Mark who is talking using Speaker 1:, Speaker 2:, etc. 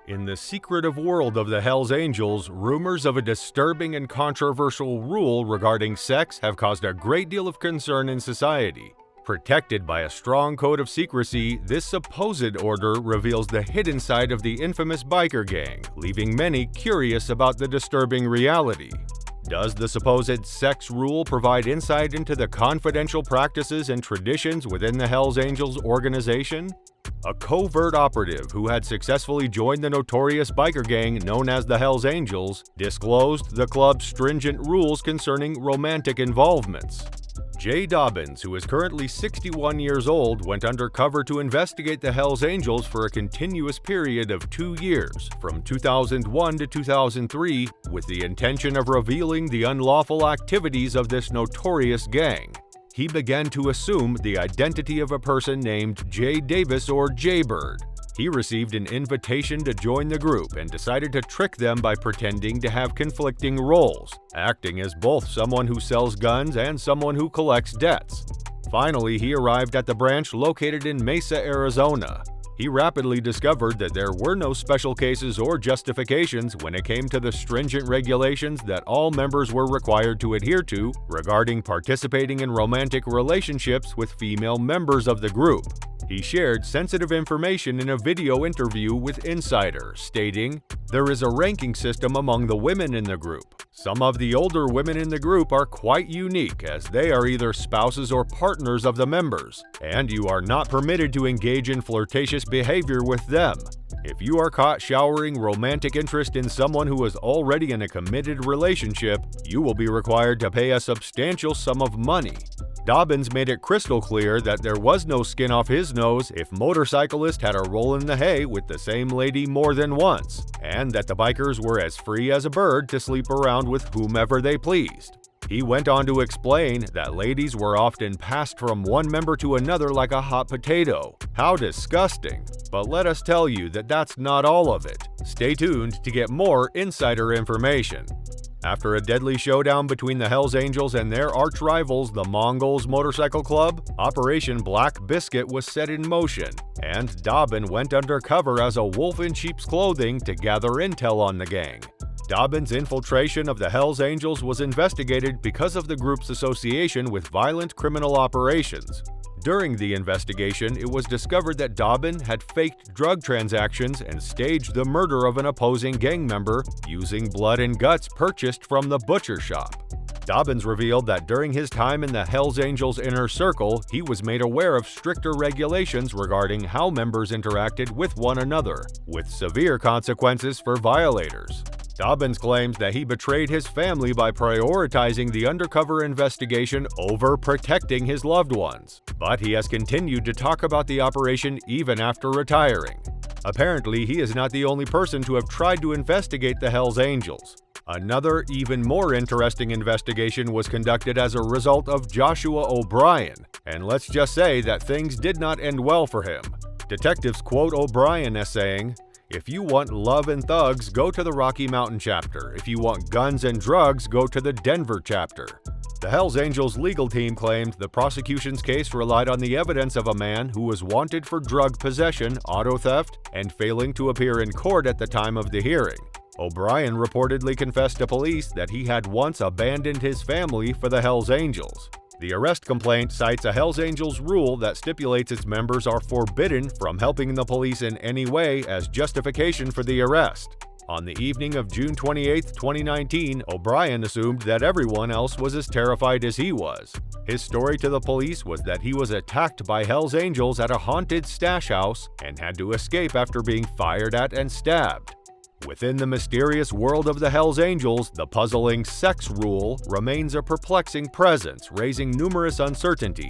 Speaker 1: In the secretive world of the Hells Angels, rumors of a disturbing and controversial rule regarding sex have caused a great deal of concern in society. Protected by a strong code of secrecy, this supposed order reveals the hidden side of the infamous biker gang, leaving many curious about the disturbing reality. Does the supposed sex rule provide insight into the confidential practices and traditions within the Hells Angels organization? A covert operative who had successfully joined the notorious biker gang known as the Hells Angels disclosed the club's stringent rules concerning romantic involvements. Jay Dobbins, who is currently 61 years old, went undercover to investigate the Hells Angels for a continuous period of 2 years, from 2001 to 2003, with the intention of revealing the unlawful activities of this notorious gang. He began to assume the identity of a person named Jay Davis or Jaybird. He received an invitation to join the group and decided to trick them by pretending to have conflicting roles, acting as both someone who sells guns and someone who collects debts. Finally, he arrived at the branch located in Mesa, Arizona. He rapidly discovered that there were no special cases or justifications when it came to the stringent regulations that all members were required to adhere to regarding participating in romantic relationships with female members of the group. He shared sensitive information in a video interview with Insider, stating, "There is a ranking system among the women in the group. Some of the older women in the group are quite unique as they are either spouses or partners of the members, and you are not permitted to engage in flirtatious behavior with them. If you are caught showering romantic interest in someone who is already in a committed relationship, you will be required to pay a substantial sum of money." Dobbins made it crystal clear that there was no skin off his nose if motorcyclists had a roll in the hay with the same lady more than once, and that the bikers were as free as a bird to sleep around with whomever they pleased. He went on to explain that ladies were often passed from one member to another like a hot potato. How disgusting! But let us tell you that that's not all of it. Stay tuned to get more insider information. After a deadly showdown between the Hells Angels and their arch-rivals, the Mongols Motorcycle Club, Operation Black Biscuit was set in motion, and Dobbin went undercover as a wolf in sheep's clothing to gather intel on the gang. Dobbin's infiltration of the Hells Angels was investigated because of the group's association with violent criminal operations. During the investigation, it was discovered that Dobbin had faked drug transactions and staged the murder of an opposing gang member using blood and guts purchased from the butcher shop. Dobbins revealed that during his time in the Hells Angels inner circle, he was made aware of stricter regulations regarding how members interacted with one another, with severe consequences for violators. Dobbins claims that he betrayed his family by prioritizing the undercover investigation over protecting his loved ones, but he has continued to talk about the operation even after retiring. Apparently, he is not the only person to have tried to investigate the Hells Angels. Another, even more interesting investigation was conducted as a result of Joshua O'Brien, and let's just say that things did not end well for him. Detectives quote O'Brien as saying, "If you want love and thugs, go to the Rocky Mountain chapter. If you want guns and drugs, go to the Denver chapter." The Hells Angels legal team claimed the prosecution's case relied on the evidence of a man who was wanted for drug possession, auto theft, and failing to appear in court at the time of the hearing. O'Brien reportedly confessed to police that he had once abandoned his family for the Hells Angels. The arrest complaint cites a Hells Angels rule that stipulates its members are forbidden from helping the police in any way as justification for the arrest. On the evening of June 28, 2019, O'Brien assumed that everyone else was as terrified as he was. His story to the police was that he was attacked by Hells Angels at a haunted stash house and had to escape after being fired at and stabbed. Within the mysterious world of the Hells Angels, the puzzling sex rule remains a perplexing presence, raising numerous uncertainties.